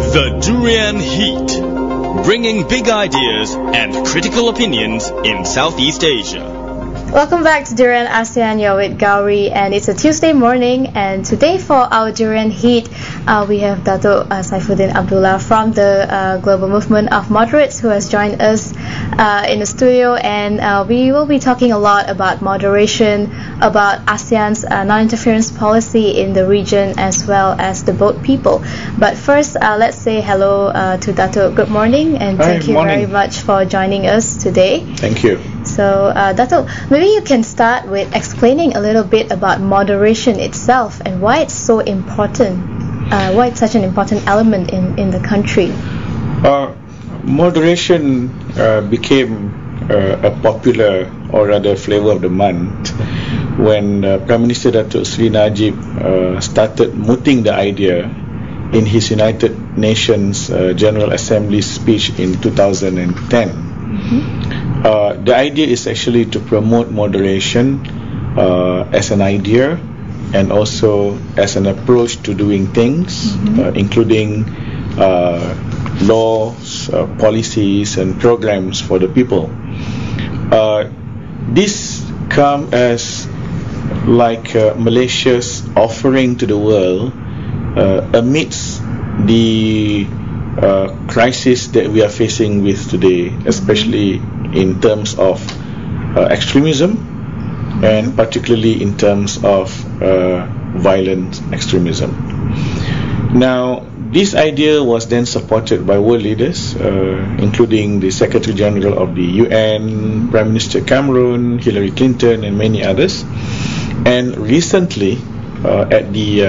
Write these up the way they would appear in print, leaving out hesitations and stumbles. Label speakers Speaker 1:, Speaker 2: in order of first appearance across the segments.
Speaker 1: The Durian Heat, bringing big ideas and critical opinions in Southeast Asia.
Speaker 2: Welcome back to DurianASEAN. You're with Gowri, and it's a Tuesday morning, and today for our Durian Heat we have Dato Saifuddin Abdullah from the Global Movement of Moderates, who has joined us in the studio, and we will be talking a lot about moderation, about ASEAN's non-interference policy in the region, as well as the boat people. But first, let's say hello to Dato. Good morning, and thank you very much for joining us today.
Speaker 3: Thank you.
Speaker 2: So, Dato, maybe you can start with explaining a little bit about moderation itself and why it's so important, why it's such an important element in the country.
Speaker 3: Moderation became a popular, or rather flavor of the month, when Prime Minister Dato Sri Najib started mooting the idea in his United Nations General Assembly speech in 2010. The idea is actually to promote moderation as an idea and also as an approach to doing things, including laws, policies and programs for the people. This comes as like Malaysia's offering to the world amidst the crisis that we are facing with today, especially in terms of extremism, and particularly in terms of violent extremism. Now, this idea was then supported by world leaders, including the Secretary General of the UN, Prime Minister Cameron, Hillary Clinton, and many others. And recently, at the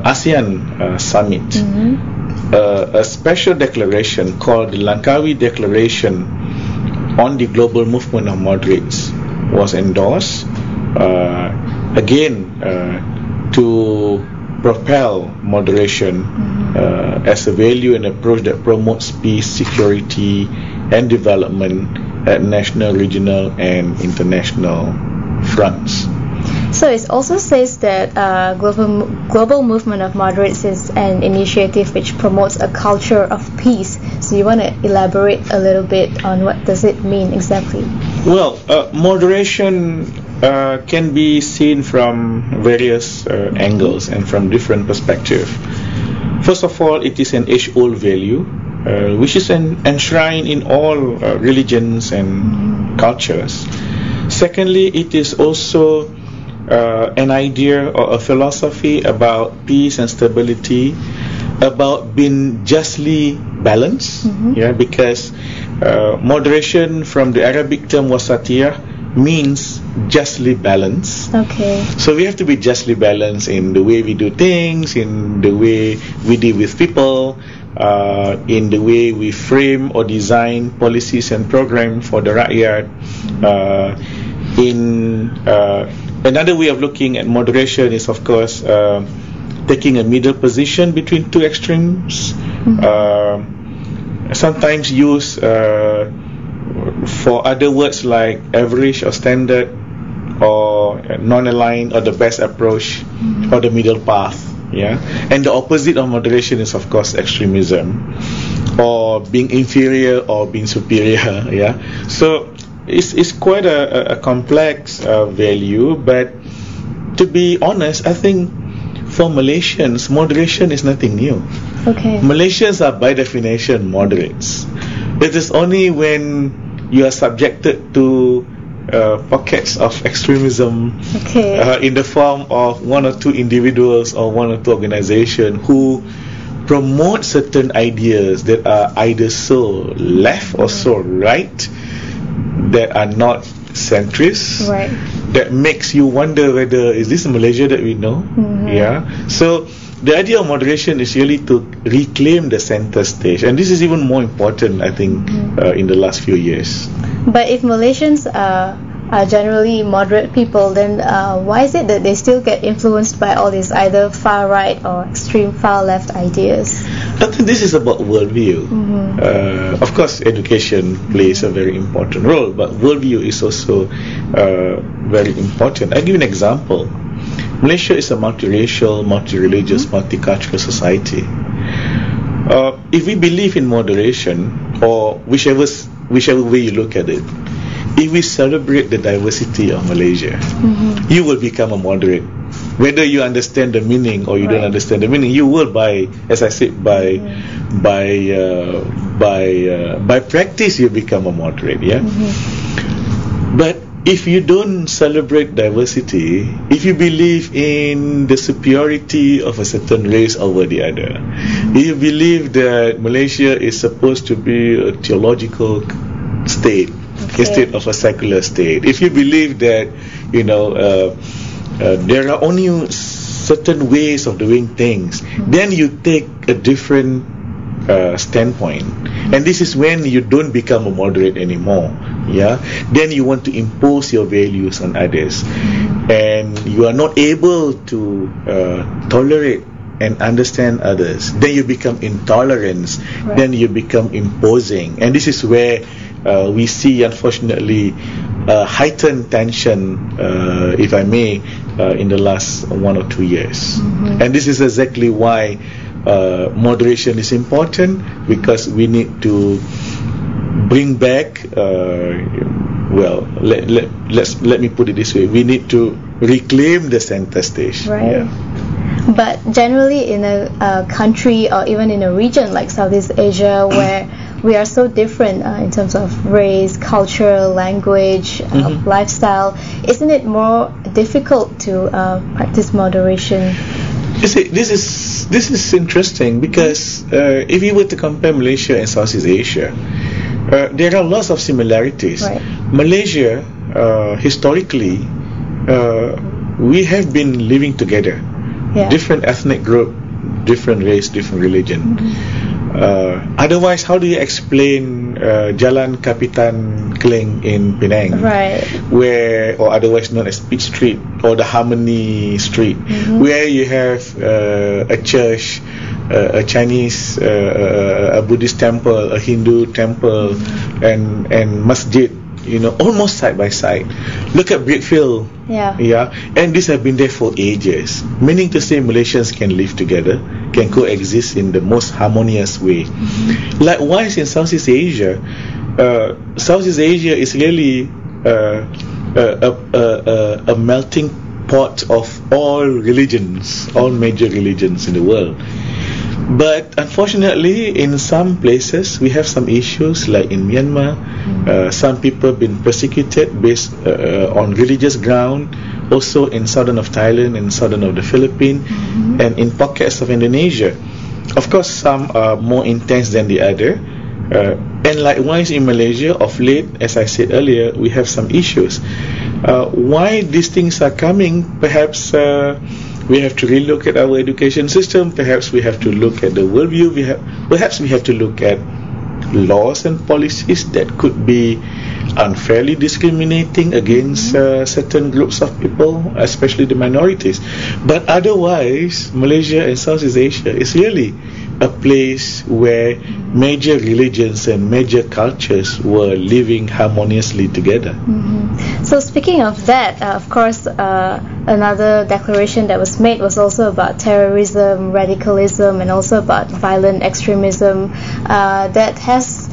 Speaker 3: ASEAN summit, a special declaration called the Langkawi Declaration on the Global Movement of Moderates was endorsed, again to propel moderation as a value and approach that promotes peace, security and development at national, regional and international fronts.
Speaker 2: So it also says that Global Movement of Moderates is an initiative which promotes a culture of peace. So you want to elaborate a little bit on what does it mean exactly?
Speaker 3: Well, moderation can be seen from various angles and from different perspectives. First of all, it is an age-old value which is enshrined in all religions and cultures. Secondly, it is also an idea or a philosophy about peace and stability, about being justly balanced, because moderation from the Arabic term wasatiyah means justly balanced.
Speaker 2: Okay.
Speaker 3: So we have to be justly balanced in the way we do things, in the way we deal with people, in the way we frame or design policies and programs for the rakyat. Another way of looking at moderation is, of course, taking a middle position between two extremes, sometimes used for other words like average or standard or non-aligned or the best approach or the middle path. And the opposite of moderation is, of course, extremism or being inferior or being superior. So it's quite a complex value, but to be honest, I think for Malaysians, moderation is nothing new.
Speaker 2: Okay.
Speaker 3: Malaysians are by definition moderates. It is only when you are subjected to pockets of extremism in the form of one or two individuals or one or two organizations who promote certain ideas that are either so left or so right, that are not centrist, that makes you wonder whether is this Malaysia that we know. So the idea of moderation is really to reclaim the center stage, and this is even more important, I think, in the last few years.
Speaker 2: But if Malaysians are generally moderate people, then why is it that they still get influenced by all these either far right or extreme far left ideas?
Speaker 3: I think this is about worldview. Of course, education plays a very important role, but worldview is also very important. I'll give you an example. Malaysia is a multiracial, multi-religious, multicultural society. If we believe in moderation, or whichever way you look at it, if we celebrate the diversity of Malaysia, you will become a moderate. Whether you understand the meaning or you don't understand the meaning, you will, as I said, by practice, you become a moderate. Yeah. But if you don't celebrate diversity, if you believe in the superiority of a certain race over the other, if you believe that Malaysia is supposed to be a theological state instead of a secular state, if you believe that there are only certain ways of doing things, then you take a different standpoint, and this is when you don't become a moderate anymore. Yeah, then you want to impose your values on others, and you are not able to tolerate and understand others. Then you become intolerance. Then you become imposing, and this is where we see, unfortunately, heightened tension, if I may, in the last 1 or 2 years. And this is exactly why moderation is important, because we need to bring back, let me put it this way, we need to reclaim the center stage.
Speaker 2: But generally in a country or even in a region like Southeast Asia, where we are so different in terms of race, culture, language, lifestyle, isn't it more difficult to practice moderation?
Speaker 3: You see, this is interesting, because if you were to compare Malaysia and Southeast Asia, there are lots of similarities. Malaysia, historically, we have been living together. Different ethnic group, different race, different religion. Otherwise, how do you explain Jalan Kapitan Keling in Penang, or otherwise known as Peach Street, or the Harmony Street, where you have a church, a Chinese, a Buddhist temple, a Hindu temple, and masjid, almost side by side. Look at Brickfield. And these have been there for ages, meaning to say Malaysians can live together, can coexist in the most harmonious way. Likewise, in Southeast Asia, Southeast Asia is really a melting pot of all religions, all major religions in the world. But unfortunately, in some places, we have some issues, like in Myanmar. Some people have been persecuted based on religious ground. Also in southern of Thailand and southern of the Philippines, and in pockets of Indonesia. Of course, some are more intense than the other. And likewise in Malaysia, of late, as I said earlier, we have some issues. Why these things are coming? Perhaps we have to relook at our education system. Perhaps we have to look at the worldview. Perhaps we have to look at laws and policies that could be unfairly discriminating against certain groups of people, especially the minorities. But otherwise, Malaysia and Southeast Asia is really a place where major religions and major cultures were living harmoniously together.
Speaker 2: So speaking of that, of course, another declaration that was made was also about terrorism, radicalism, and also about violent extremism that has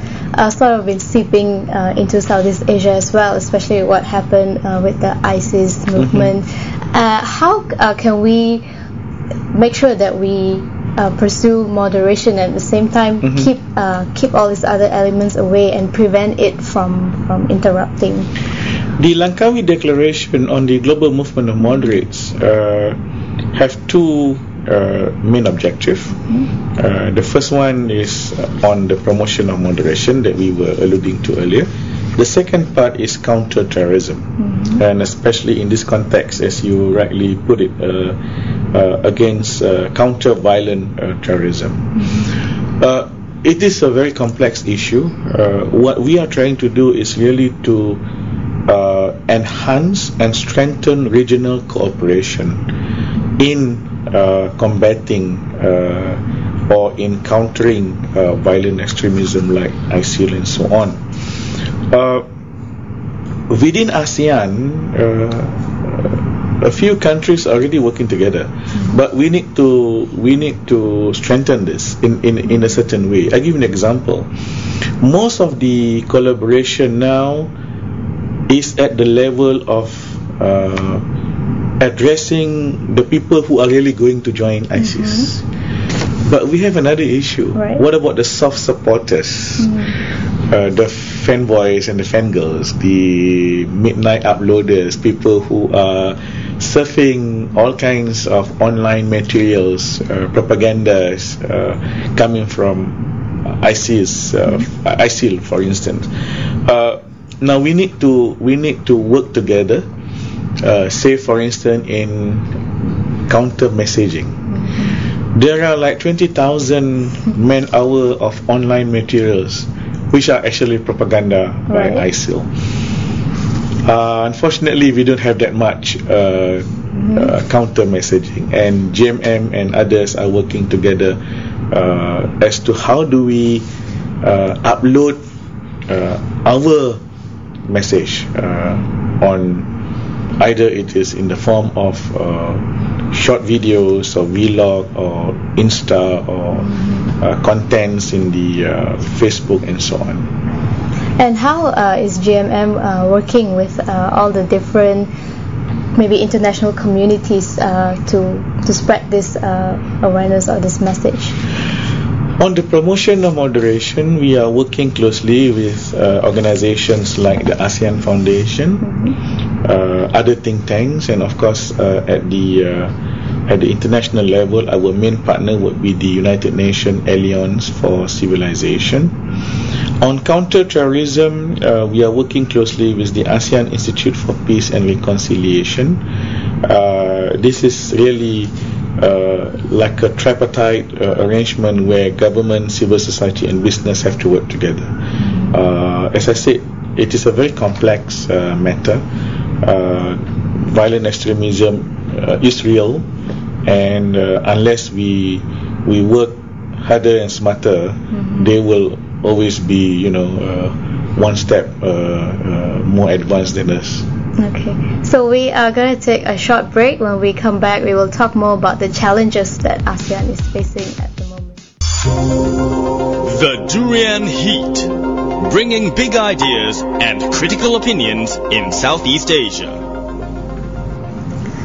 Speaker 2: sort of been seeping into Southeast Asia as well, especially what happened with the ISIS movement. How can we make sure that we pursue moderation and at the same time keep all these other elements away and prevent it from interrupting?
Speaker 3: The Langkawi Declaration on the Global Movement of Moderates have two main objectives. The first one is on the promotion of moderation that we were alluding to earlier. The second part is counter-terrorism, and especially in this context, as you rightly put it, against counter-violent terrorism. It is a very complex issue. What we are trying to do is really to enhance and strengthen regional cooperation in combating or in countering violent extremism like ISIL and so on. Within ASEAN, a few countries are already working together, but we need to strengthen this in a certain way. I give you an example. Most of the collaboration now is at the level of addressing the people who are really going to join ISIS. But we have another issue.
Speaker 2: Right.
Speaker 3: What about the soft supporters? The fanboys and the fangirls, the midnight uploaders, people who are surfing all kinds of online materials, propagandas coming from ISIL, for instance. Now we need to work together. Say, for instance, in counter messaging. There are like 20,000 man-hour of online materials which are actually propaganda by ISIL. Unfortunately, we don't have that much counter messaging, and GMM and others are working together as to how do we upload our message on either it is in the form of short videos or vlog or Insta or contents in the Facebook and so on.
Speaker 2: And how is GMM working with all the different maybe international communities to spread this awareness or this message?
Speaker 3: On the promotion of moderation, we are working closely with organizations like the ASEAN Foundation, other think tanks, and of course at the international level, our main partner would be the United Nations Alliance for Civilization. On counter-terrorism, we are working closely with the ASEAN Institute for Peace and Reconciliation. This is really like a tripartite arrangement where government, civil society and business have to work together. As I said, it is a very complex matter. Violent extremism is real, and unless we work harder and smarter, they will always be one step more advanced than us.
Speaker 2: Okay, so we are going to take a short break. When we come back, we will talk more about the challenges that ASEAN is facing at the moment.
Speaker 1: The Durian Heat, bringing big ideas and critical opinions in Southeast Asia.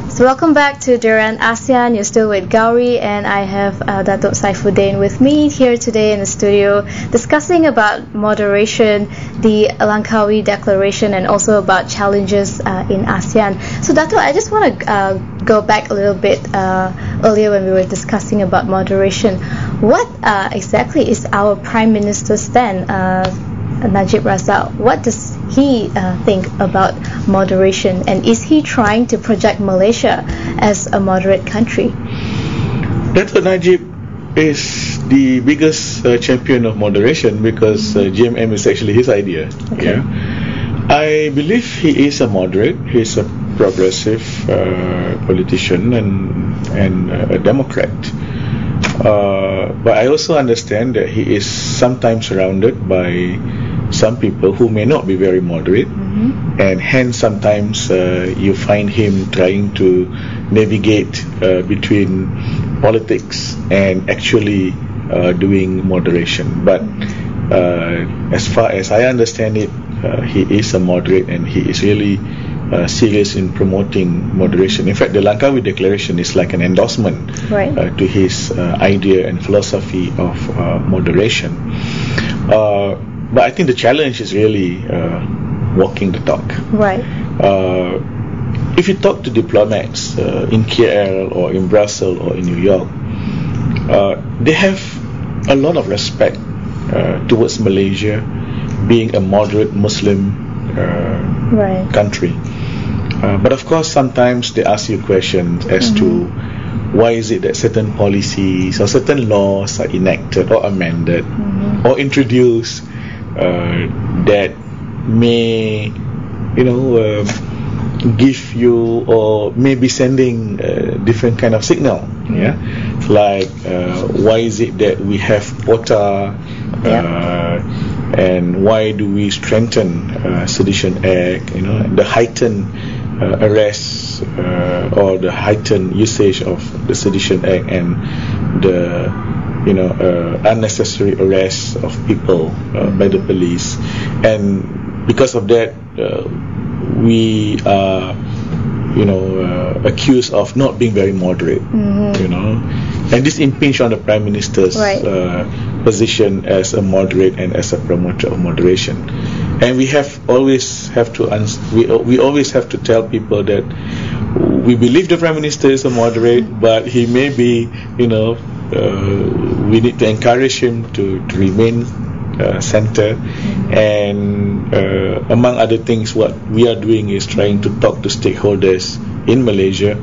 Speaker 2: So welcome back to DurianASEAN. You're still with Gowri, and I have Dato Saifuddin with me here today in the studio, discussing about moderation, the Langkawi Declaration, and also about challenges in ASEAN. So Dato, I just want to go back a little bit earlier when we were discussing about moderation. What exactly is our Prime Minister's stand, Najib Razak? What does he think about moderation, and is he trying to project Malaysia as a moderate country?
Speaker 3: Dato Najib is the biggest champion of moderation because GMM is actually his idea.
Speaker 2: Okay.
Speaker 3: Yeah, I believe he is a moderate. He is a progressive politician and a Democrat. But I also understand that he is sometimes surrounded by some people who may not be very moderate, and hence sometimes you find him trying to navigate between politics and actually doing moderation. But as far as I understand it, he is a moderate, and he is really serious in promoting moderation. In fact, the Langkawi Declaration is like an endorsement to his idea and philosophy of moderation. But I think the challenge is really walking the talk.
Speaker 2: Right.
Speaker 3: If you talk to diplomats in KL or in Brussels or in New York, they have a lot of respect towards Malaysia being a moderate Muslim country. But of course, sometimes they ask you questions as to why is it that certain policies or certain laws are enacted or amended or introduced that may, give you or may be sending a different kind of signal. Yeah, like why is it that we have quota, and why do we strengthen Sedition Act? The heightened arrests abuse or the heightened usage of the Sedition Act and the unnecessary arrest of people by the police, and because of that we are accused of not being very moderate, and this impinge on the Prime Minister's position as a moderate and as a promoter of moderation. And we always have to tell people that we believe the Prime Minister is a moderate, but he may be, we need to encourage him to remain center, and among other things, what we are doing is trying to talk to stakeholders in Malaysia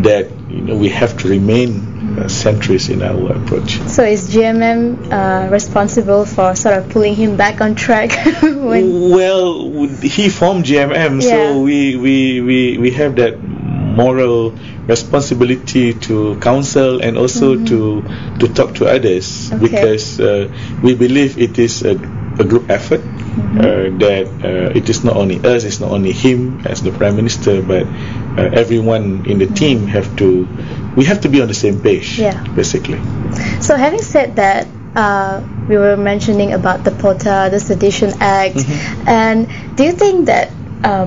Speaker 3: that we have to remain centrist in our approach.
Speaker 2: So is GMM responsible for sort of pulling him back on track?
Speaker 3: Well, he formed GMM, so we have that moral responsibility to counsel and also to talk to others, because we believe it is a group effort, that it is not only us, it's not only him as the Prime Minister, but everyone in the team we have to be on the same page, basically.
Speaker 2: So having said that, we were mentioning about the POTA, the Sedition Act, and do you think that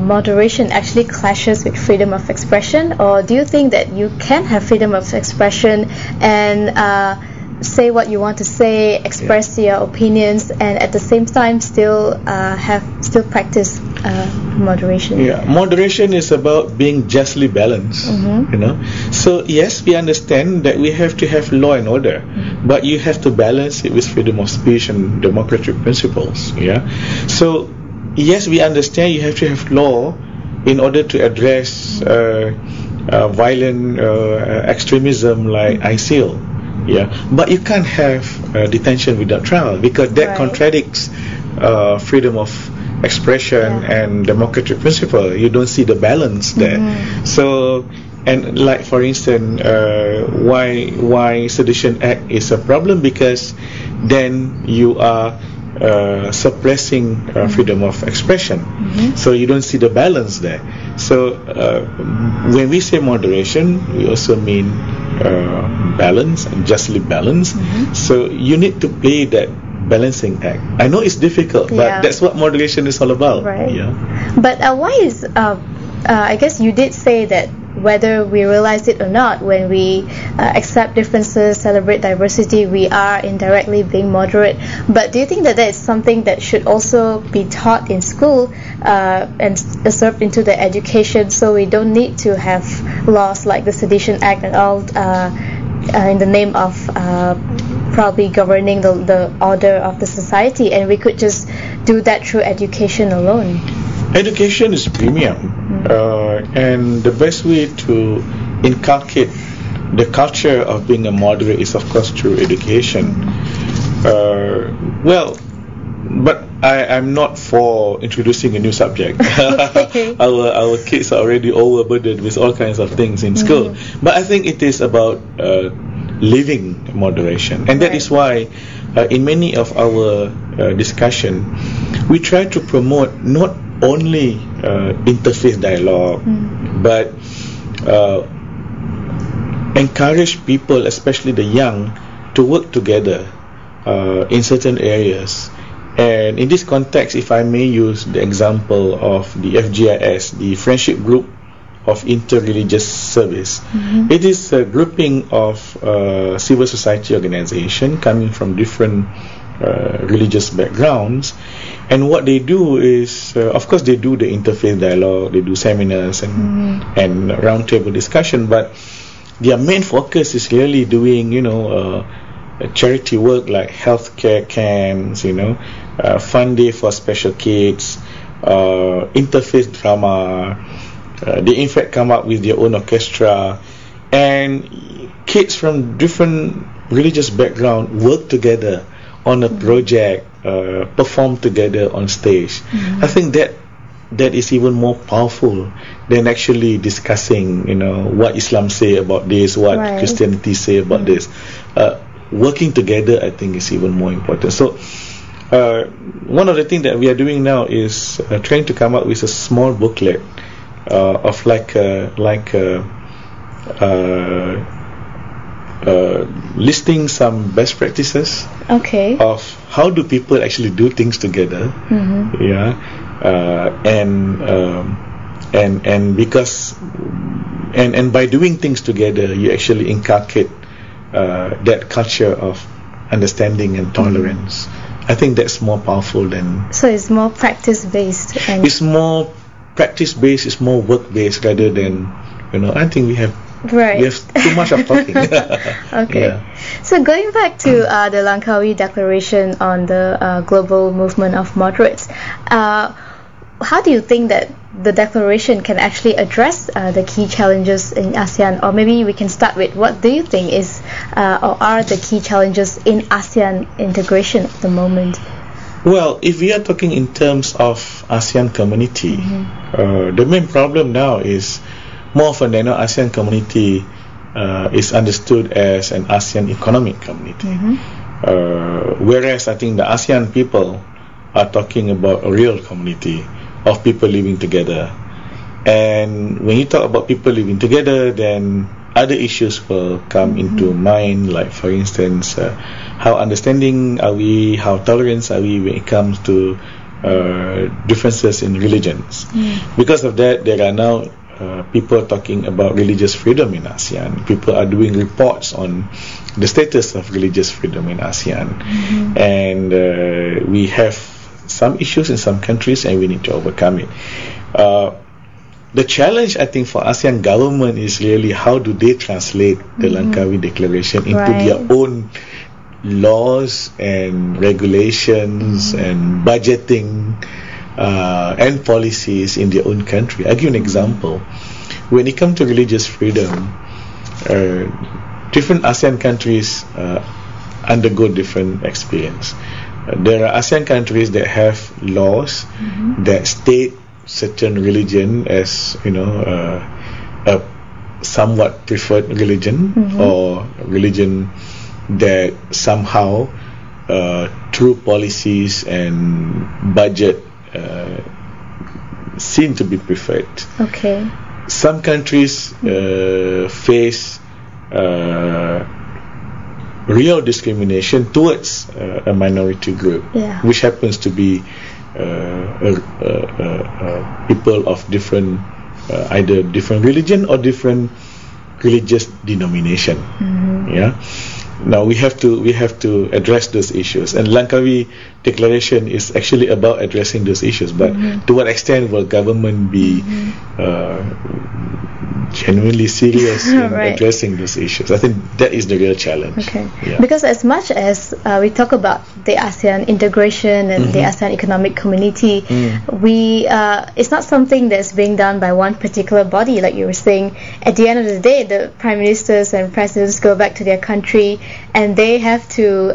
Speaker 2: moderation actually clashes with freedom of expression, or do you think that you can have freedom of expression and say what you want to say, express your opinions, and at the same time still practice moderation?
Speaker 3: Moderation is about being justly balanced, so yes, we understand that we have to have law and order, but you have to balance it with freedom of speech and democratic principles. So yes, we understand you have to have law in order to address violent extremism like ISIL, but you can't have detention without trial, because that contradicts freedom of expression and democratic principle. You don't see the balance there. So, and like for instance, why Sedition Act is a problem, because then you are suppressing freedom of expression. So you don't see the balance there. So when we say moderation, we also mean balance and justly balanced. So you need to play that balancing act. I know it's difficult, but that's what moderation is all about.
Speaker 2: But why is I guess you did say that whether we realize it or not, when we accept differences, celebrate diversity, we are indirectly being moderate. But do you think that is something that should also be taught in school and served into the education, so we don't need to have laws like the Sedition Act and all in the name of probably governing the order of the society, and we could just do that through education alone?
Speaker 3: Education is premium, and the best way to inculcate the culture of being a moderate is, of course, through education. But I'm not for introducing a new subject. Our kids are already overburdened with all kinds of things in school. But I think it is about living moderation, and that is why in many of our discussion we try to promote not only interfaith dialogue, but encourage people, especially the young, to work together in certain areas. And in this context, if I may use the example of the FGIS, the Friendship Group of Interreligious Service, it is a grouping of civil society organization coming from different religious backgrounds, and what they do is, of course, they do the interfaith dialogue, they do seminars and roundtable discussion, but their main focus is really doing, charity work like healthcare camps, fun day for special kids, interfaith drama. They in fact come up with their own orchestra, and kids from different religious background work together on a project, perform together on stage. I think that is even more powerful than actually discussing, what Islam say about this, what Christianity say about this. Working together, I think, is even more important. So one of the things that we are doing now is trying to come up with a small booklet of listing some best practices of how do people actually do things together. And by doing things together, you actually inculcate that culture of understanding and tolerance. I think that's more powerful than.
Speaker 2: So it's more practice based.
Speaker 3: It's more practice based. It's more work based rather than, I think we have too much of talking.
Speaker 2: Okay. Yeah. So going back to the Langkawi Declaration on the global movement of moderates, how do you think that the declaration can actually address the key challenges in ASEAN? Or maybe we can start with, what do you think is or are the key challenges in ASEAN integration at the moment?
Speaker 3: Well, if we are talking in terms of ASEAN community, the main problem now is more often than not, ASEAN community is understood as an ASEAN economic community. Whereas I think the ASEAN people are talking about a real community of people living together. And when you talk about people living together, then other issues will come into mind, like for instance, how understanding are we, how tolerant are we when it comes to differences in religions. Because of that, there are now people talking about religious freedom in ASEAN. People are doing reports on the status of religious freedom in ASEAN. And we have some issues in some countries and we need to overcome it. The challenge, I think, for ASEAN government is really how do they translate the Langkawi Declaration into their own laws and regulations and budgeting and policies in their own country. I'll give an example. When it comes to religious freedom, different ASEAN countries undergo different experience. There are ASEAN countries that have laws that state certain religion as a somewhat preferred religion, or religion that somehow through policies and budget seem to be preferred. Some countries face real discrimination towards a minority group, which happens to be people of different either different religion or different religious denomination. Now we have to address those issues, and Langkawi Declaration is actually about addressing those issues, but to what extent will government be genuinely serious in addressing those issues? I think that is the real challenge.
Speaker 2: Because as much as we talk about the ASEAN integration and the ASEAN economic community, it's not something that's being done by one particular body. Like you were saying, at the end of the day, the prime ministers and presidents go back to their country and they have to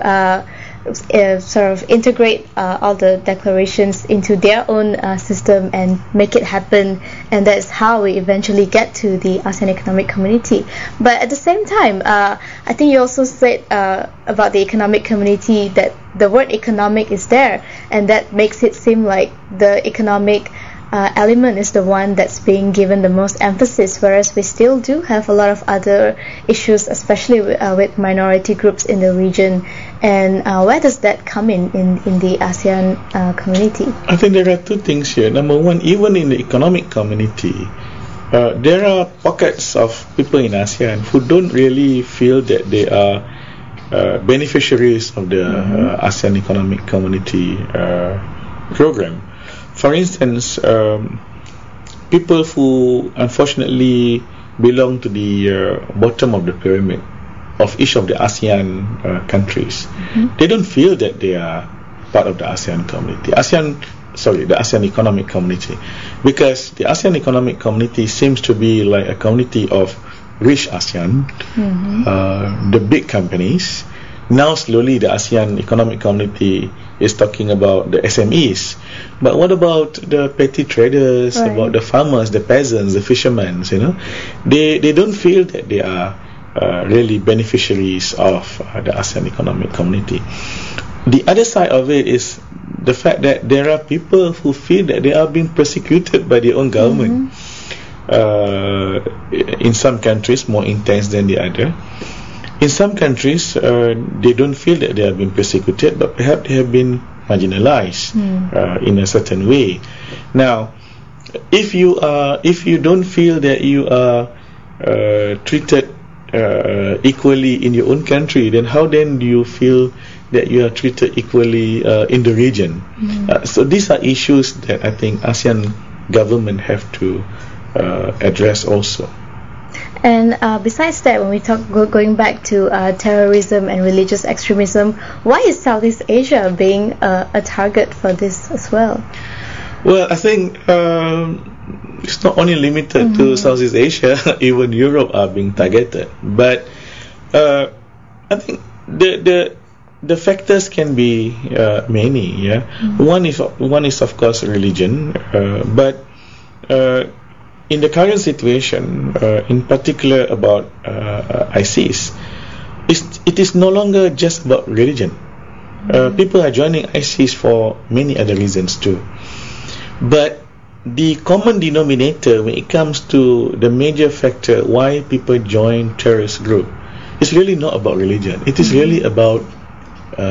Speaker 2: sort of integrate all the declarations into their own system and make it happen, and that's how we eventually get to the ASEAN economic community. But at the same time, I think you also said about the economic community that the word economic is there, and that makes it seem like the economic element is the one that's being given the most emphasis, whereas we still do have a lot of other issues, especially with minority groups in the region. And where does that come in the ASEAN community?
Speaker 3: I think there are two things here. Number one, even in the economic community, there are pockets of people in ASEAN who don't really feel that they are beneficiaries of the ASEAN economic community program. For instance, people who unfortunately belong to the bottom of the pyramid of each of the ASEAN countries, they don't feel that they are part of the ASEAN community. The ASEAN economic community, because the ASEAN economic community seems to be like a community of rich ASEAN, the big companies. Now slowly the ASEAN economic community is talking about the SMEs, but what about the petty traders, about the farmers, the peasants, the fishermen? They don't feel that they are really beneficiaries of the ASEAN economic community. The other side of it is the fact that there are people who feel that they are being persecuted by their own government. in some countries more intense than the other. In some countries, they don't feel that they have been persecuted, but perhaps they have been marginalized in a certain way. Now, if you don't feel that you are treated equally in your own country, then how then do you feel that you are treated equally in the region? So these are issues that I think ASEAN government have to address also.
Speaker 2: And besides that, when we talk going back to terrorism and religious extremism, why is Southeast Asia being a target for this as well?
Speaker 3: Well, I think it's not only limited to Southeast Asia. Even Europe are being targeted. But I think the factors can be many. Yeah, one is of course religion, but in the current situation, in particular about ISIS, it is no longer just about religion. People are joining ISIS for many other reasons too. But the common denominator when it comes to the major factor why people join terrorist group is really not about religion. It is really about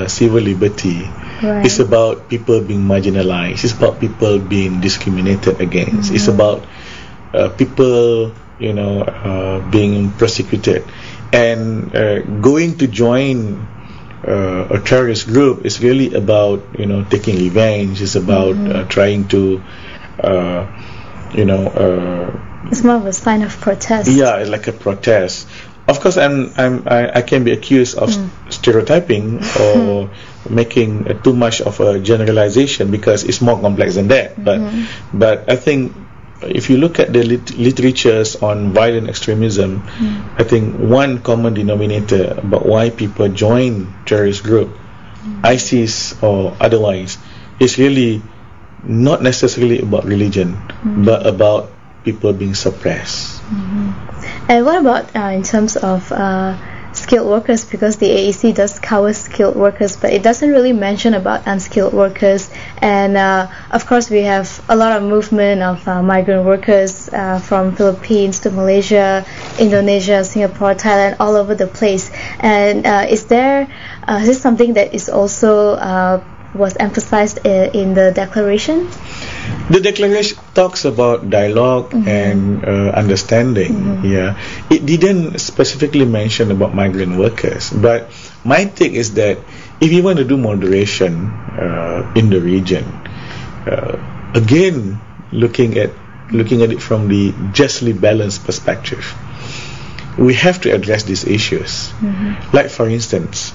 Speaker 3: civil liberty.
Speaker 2: Right.
Speaker 3: It's about people being marginalized. It's about people being discriminated against. It's about people, being persecuted, and going to join a terrorist group is really about taking revenge. It's about trying to
Speaker 2: it's more of a sign of protest.
Speaker 3: Yeah, it's like a protest. Of course, I can be accused of stereotyping or making too much of a generalization, because it's more complex than that. But I think if you look at the literatures on violent extremism, I think one common denominator about why people join terrorist group, ISIS or otherwise, is really not necessarily about religion, but about people being suppressed.
Speaker 2: And what about in terms of skilled workers? Because the AEC does cover skilled workers, but it doesn't really mention about unskilled workers. And of course, we have a lot of movement of migrant workers from Philippines to Malaysia, Indonesia, Singapore, Thailand, all over the place. And is this something that is also was emphasized in the declaration?
Speaker 3: The declaration talks about dialogue and understanding. Yeah, it didn't specifically mention about migrant workers, but my take is that if you want to do moderation in the region, again looking at it from the justly balanced perspective, we have to address these issues. Like for instance,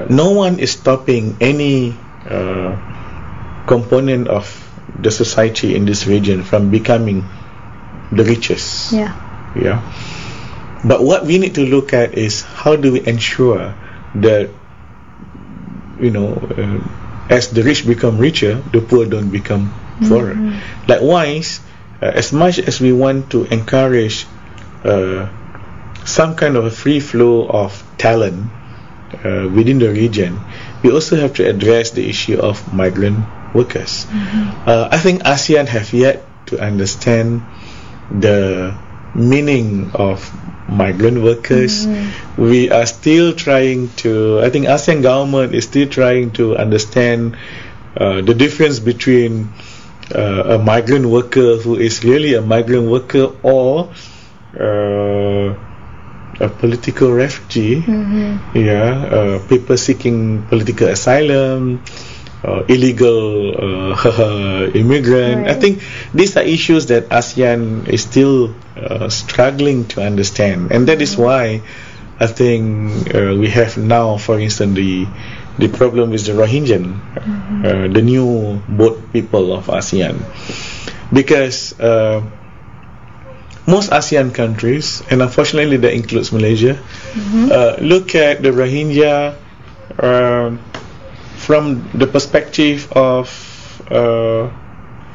Speaker 3: no one is stopping any component of the society in this region from becoming the richest.
Speaker 2: Yeah.
Speaker 3: But what we need to look at is how do we ensure that as the rich become richer, the poor don't become poorer. Likewise, as much as we want to encourage some kind of a free flow of talent within the region, we also have to address the issue of migrant workers. I think ASEAN have yet to understand the meaning of migrant workers. We are still trying to, I think ASEAN government is still trying to understand the difference between a migrant worker who is really a migrant worker or a political refugee, people seeking political asylum, illegal immigrant.
Speaker 2: Right.
Speaker 3: I think these are issues that ASEAN is still struggling to understand, and that is why I think we have now, for instance, the problem with the Rohingya, the new boat people of ASEAN, because most ASEAN countries, and unfortunately that includes Malaysia, look at the Rohingya from the perspective of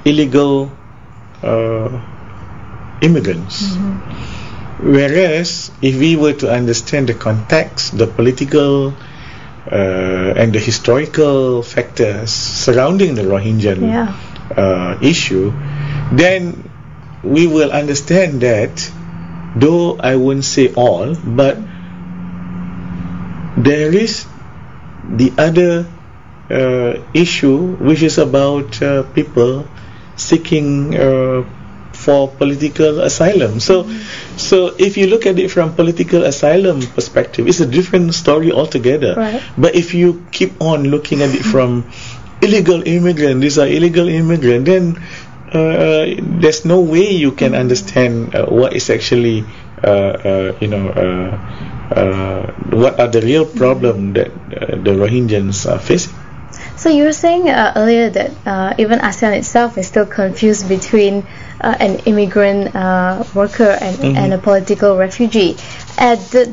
Speaker 3: illegal immigrants. Whereas if we were to understand the context, the political and the historical factors surrounding the Rohingya issue, then we will understand that, though I won't say all, but there is the other issue, which is about people seeking for political asylum. So if you look at it from political asylum perspective, it's a different story altogether.
Speaker 2: Right.
Speaker 3: But if you keep on looking at it from illegal immigrant, these are illegal immigrant, then there's no way you can understand what is actually what are the real problem that the Rohingyans are facing.
Speaker 2: So you were saying earlier that even ASEAN itself is still confused between an immigrant worker and a political refugee.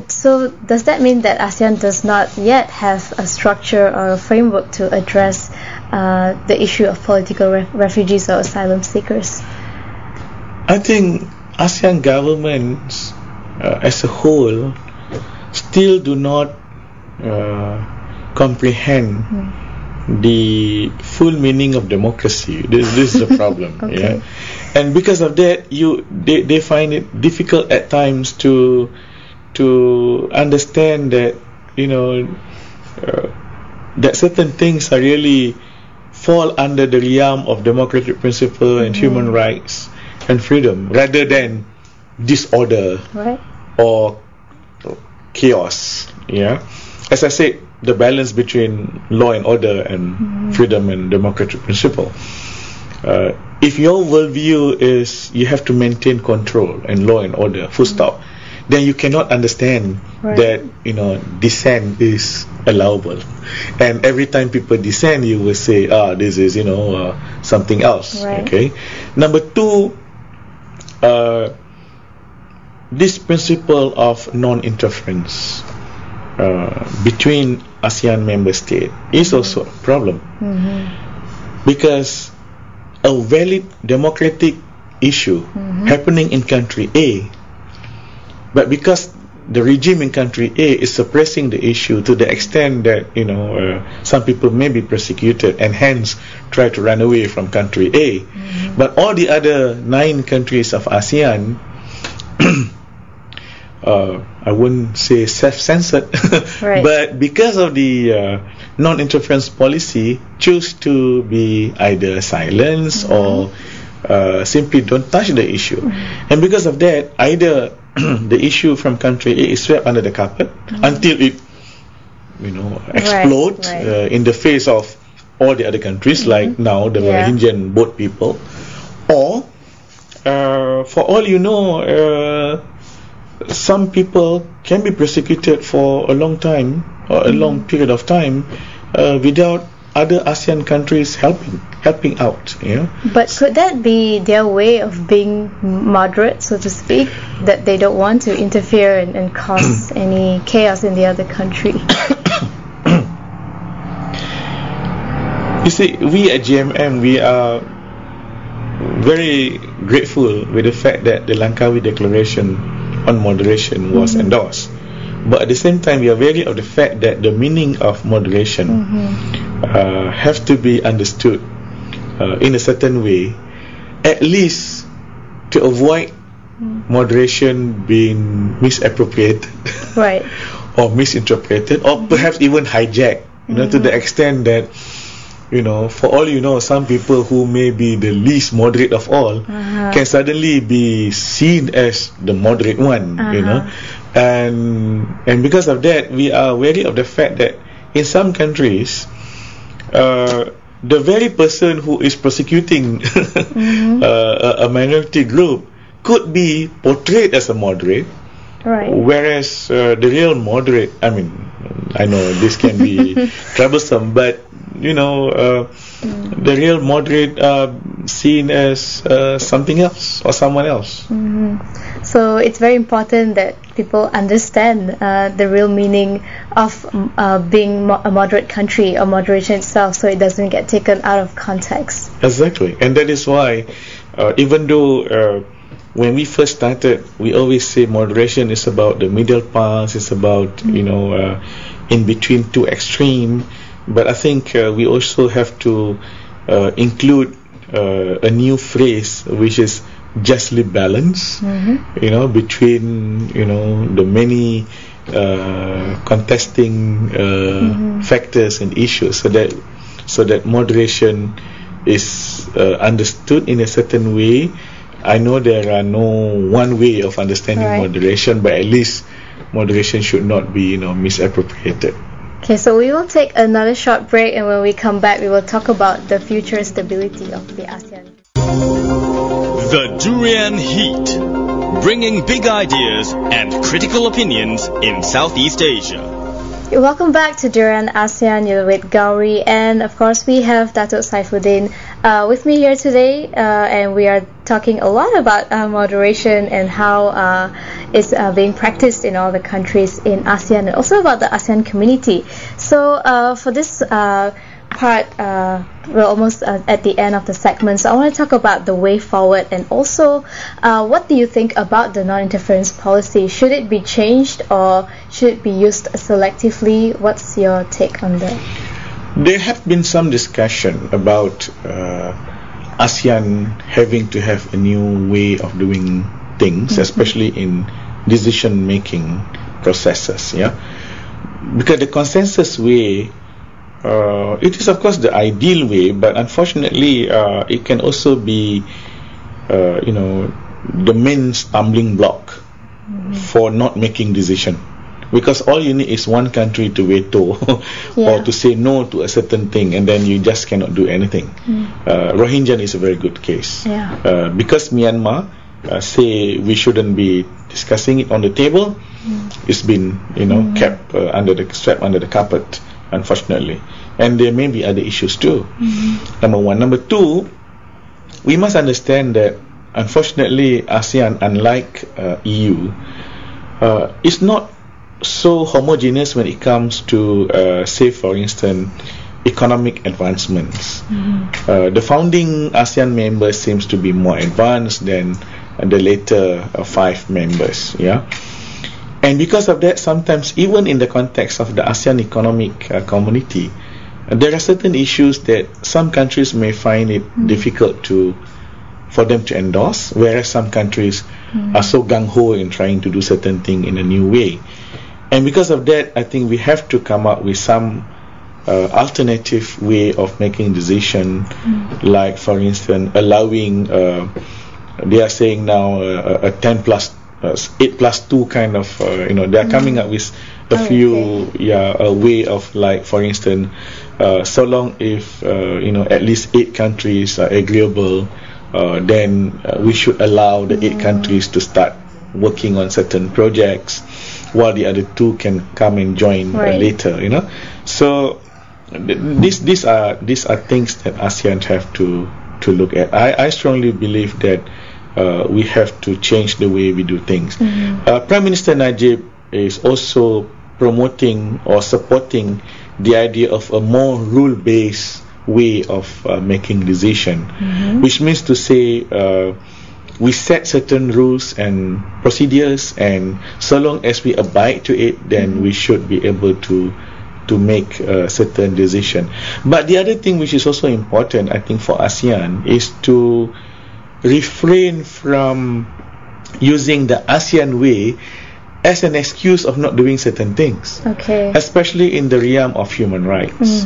Speaker 2: So does that mean that ASEAN does not yet have a structure or a framework to address the issue of political refugees or asylum seekers?
Speaker 3: I think ASEAN governments as a whole still do not comprehend the full meaning of democracy. This is the problem.
Speaker 2: Okay.
Speaker 3: Yeah? And because of that, they find it difficult at times to understand that that certain things are really fall under the realm of democratic principle and human rights and freedom, rather than disorder or chaos. Yeah, as I said, the balance between law and order and freedom and democratic principle. If your worldview is you have to maintain control and law and order, full stop, then you cannot understand that dissent is allowable. And every time people dissent, you will say, this is something else. Okay. Number two, this principle of non-interference between ASEAN member states is also a problem, because a valid democratic issue happening in country A, but because the regime in country A is suppressing the issue to the extent that some people may be persecuted and hence try to run away from country A, but all the other 9 countries of ASEAN I wouldn't say self-censored, but because of the non-interference policy, choose to be either silenced or simply don't touch the issue. And because of that, either the issue from country A is swept under the carpet until it explodes in the face of all the other countries, like now the Rohingyan boat people, or for all you know, some people can be persecuted for a long time or a long period of time without other ASEAN countries helping out.
Speaker 2: But could that be their way of being moderate, so to speak, that they don't want to interfere and cause any chaos in the other country?
Speaker 3: You see, we at GMM, we are very grateful with the fact that the Langkawi Declaration on moderation was endorsed, but at the same time we are wary of the fact that the meaning of moderation have to be understood in a certain way, at least to avoid moderation being misappropriated or misinterpreted, or perhaps even hijacked, to the extent that for all you know, some people who may be the least moderate of all can suddenly be seen as the moderate one, and because of that, we are wary of the fact that in some countries, the very person who is prosecuting a minority group could be portrayed as a moderate, whereas the real moderate, I know this can be troublesome, but the real moderate are seen as something else or someone else.
Speaker 2: So it's very important that people understand the real meaning of being a moderate country or moderation itself, so it doesn't get taken out of context.
Speaker 3: Exactly, and that is why even though when we first started, we always say moderation is about the middle path, it's about in between two extreme. But I think we also have to include a new phrase, which is justly balanced, between the many contesting factors and issues, so that moderation is understood in a certain way. I know there are no one way of understanding moderation, but at least moderation should not be misappropriated.
Speaker 2: Okay, so we will take another short break, and when we come back we will talk about the future stability of the ASEAN.
Speaker 1: The Durian Heat, bringing big ideas and critical opinions in Southeast Asia.
Speaker 2: Welcome back to DurianASEAN. You're with Gowri, and of course we have Dato Saifuddin with me here today, and we are talking a lot about moderation and how it's being practiced in all the countries in ASEAN, and also about the ASEAN community. So for this part, we're almost at the end of the segment, so I want to talk about the way forward, and also what do you think about the non-interference policy? Should it be changed, or should it be used selectively? What's your take on that?
Speaker 3: There have been some discussion about ASEAN having to have a new way of doing things, especially in decision-making processes, because the consensus way, it is of course the ideal way, but unfortunately it can also be the main stumbling block for not making decision, because all you need is one country to veto or to say no to a certain thing, and then you just cannot do anything. Rohingya is a very good case, because Myanmar say we shouldn't be discussing it on the table. It's been kept under the carpet, unfortunately, and there may be other issues too. Number one. Number two, we must understand that unfortunately ASEAN, unlike EU, is not so homogeneous when it comes to say for instance economic advancements. The founding ASEAN members seems to be more advanced than the later 5 members, and because of that, sometimes even in the context of the ASEAN economic community, there are certain issues that some countries may find it difficult for them to endorse, whereas some countries are so gung-ho in trying to do certain thing in a new way. And because of that, I think we have to come up with some alternative way of making decision, like for instance allowing they are saying now a 8 plus 2 kind of they are coming up with a few a way of, like for instance so long if at least 8 countries are agreeable, then we should allow the 8 countries to start working on certain projects, while the other 2 can come and join later. So these are things that ASEAN have to look at. I strongly believe that we have to change the way we do things. Prime Minister Najib is also promoting or supporting the idea of a more rule-based way of making decision, which means to say we set certain rules and procedures, and so long as we abide to it, then we should be able to make a certain decision. But the other thing which is also important, I think, for ASEAN is to refrain from using the ASEAN way as an excuse of not doing certain things, especially in the realm of human rights.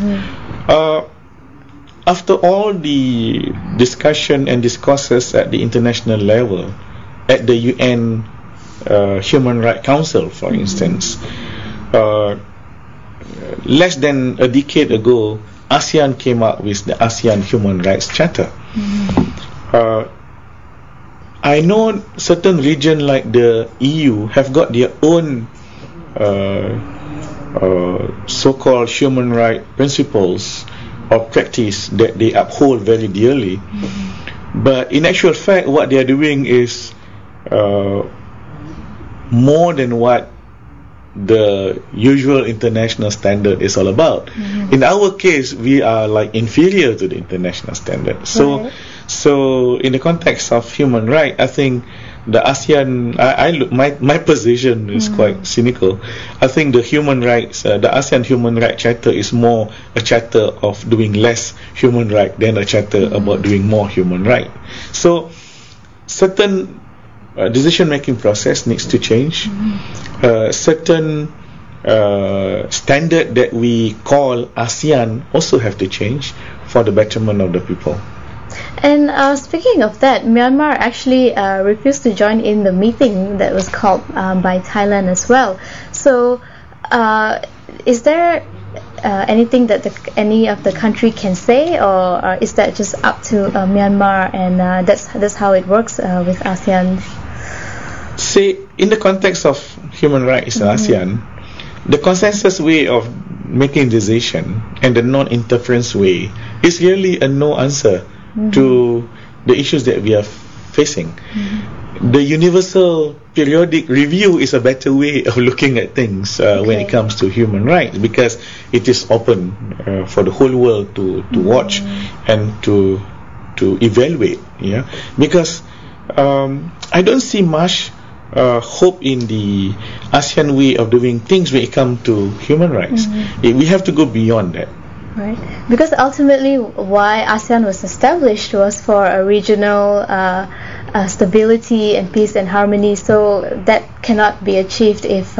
Speaker 3: After all the discussion and discourses at the international level, at the UN Human Rights Council, for instance, less than a decade ago, ASEAN came up with the ASEAN Human Rights Charter. I know certain regions like the EU have got their own so-called human rights principles or practice that they uphold very dearly, but in actual fact what they are doing is more than what the usual international standard is all about. In our case, we are like inferior to the international standard. So in the context of human rights, I think the ASEAN, my position is quite cynical. I think the human rights, the ASEAN Human Rights Charter is more a charter of doing less human rights than a charter about doing more human rights. So certain decision-making process needs to change. Certain standard that we call ASEAN also have to change for the betterment of the people.
Speaker 2: And speaking of that, Myanmar actually refused to join in the meeting that was called by Thailand as well. So, is there anything that any of the country can say, or is that just up to Myanmar, and that's how it works with ASEAN?
Speaker 3: See, in the context of human rights in ASEAN, the consensus way of making decision and the non-interference way is really a no answer to the issues that we are facing. The universal periodic review is a better way of looking at things when it comes to human rights, because it is open for the whole world to watch and to evaluate. Yeah, because I don't see much hope in the ASEAN way of doing things when it comes to human rights. We have to go beyond that.
Speaker 2: Right, because ultimately why ASEAN was established was for a regional stability and peace and harmony, so that cannot be achieved if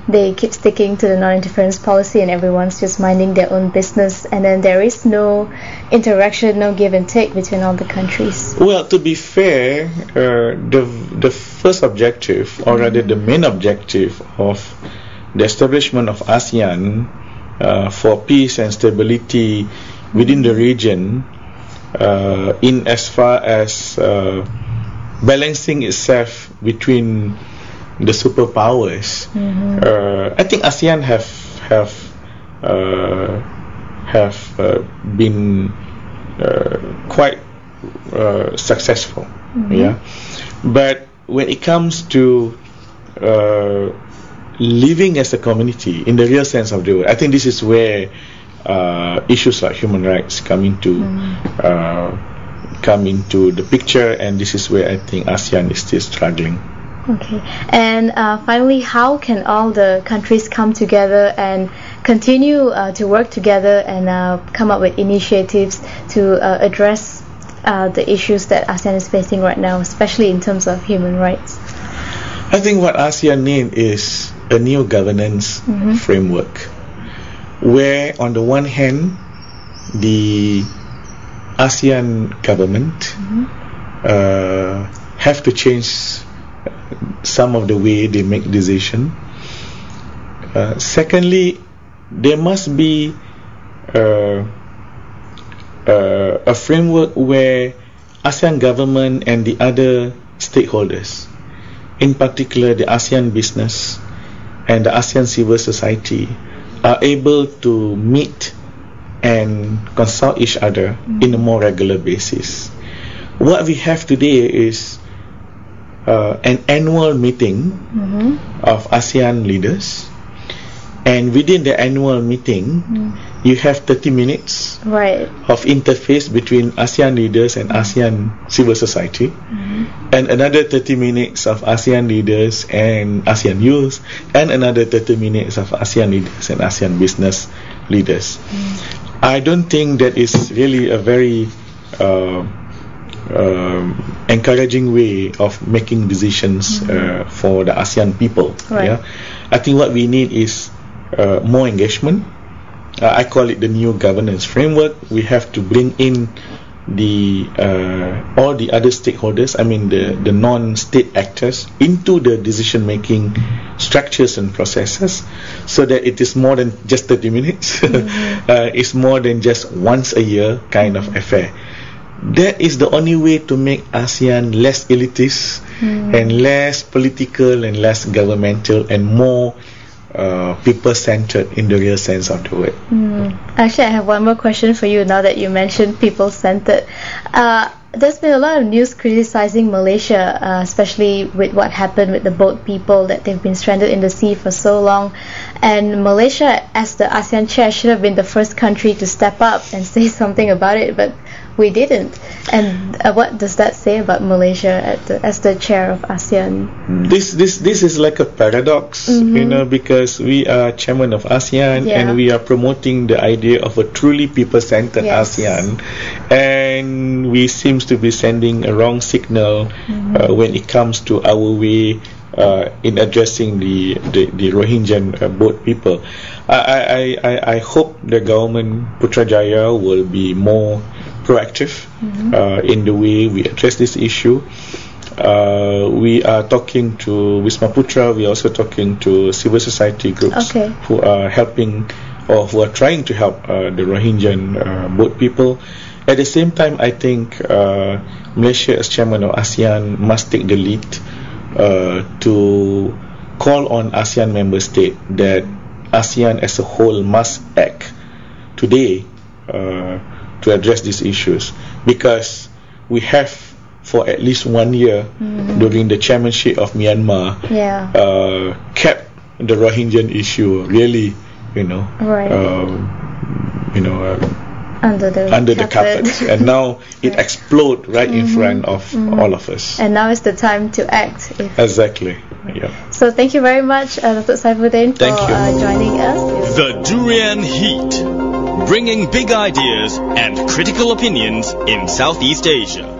Speaker 2: they keep sticking to the non-interference policy and everyone's just minding their own business, and then there is no interaction, no give and take between all the countries.
Speaker 3: Well, to be fair, the first objective, or rather the main objective of the establishment of ASEAN for peace and stability within the region, in as far as balancing itself between the superpowers, I think ASEAN have been quite successful. Yeah, but when it comes to living as a community in the real sense of the word, I think this is where issues like human rights come into the picture, and this is where I think ASEAN is still struggling.
Speaker 2: Okay, and finally, how can all the countries come together and continue to work together and come up with initiatives to address the issues that ASEAN is facing right now, especially in terms of human rights?
Speaker 3: I think what ASEAN needs is a new governance framework, where on the one hand the ASEAN government have to change some of the way they make decision. Secondly, there must be a framework where ASEAN government and the other stakeholders, in particular the ASEAN business and the ASEAN civil society, are able to meet and consult each other in a more regular basis. What we have today is an annual meeting of ASEAN leaders, and within the annual meeting you have 30 minutes of interface between ASEAN leaders and ASEAN civil society, and another 30 minutes of ASEAN leaders and ASEAN youth, and another 30 minutes of ASEAN leaders and ASEAN business leaders. I don't think that is really a very encouraging way of making decisions for the ASEAN people. Yeah? I think what we need is more engagement. I call it the new governance framework. We have to bring in the all the other stakeholders, I mean the non-state actors, into the decision-making structures and processes, so that it is more than just 30 minutes. It's more than just once a year kind of affair. That is the only way to make ASEAN less elitist and less political and less governmental and more people-centered in the real sense of the word.
Speaker 2: Actually, I have one more question for you now that you mentioned people-centered. There's been a lot of news criticizing Malaysia, especially with what happened with the boat people, that they've been stranded in the sea for so long. And Malaysia, as the ASEAN chair, should have been the first country to step up and say something about it. But we didn't. And what does that say about Malaysia as the chair of ASEAN?
Speaker 3: This is like a paradox, because we are chairman of ASEAN, and we are promoting the idea of a truly people-centered ASEAN, and we seems to be sending a wrong signal when it comes to our way in addressing the Rohingya boat people. I hope the government Putrajaya will be more proactive in the way we address this issue. We are talking to Wisma Putra. We are also talking to civil society groups who are helping, or who are trying to help the Rohingya boat people. At the same time, I think Malaysia as chairman of ASEAN must take the lead to call on ASEAN member state that ASEAN as a whole must act today to address these issues, because we have for at least 1 year during the chairmanship of Myanmar kept the Rohingya issue really under the carpet, and now it explodes right in front of all of us.
Speaker 2: And now is the time to act.
Speaker 3: Exactly. Yeah.
Speaker 2: So thank you very much, Dato Saifuddin, for joining us.
Speaker 1: The Durian Heat, bringing big ideas and critical opinions in Southeast Asia.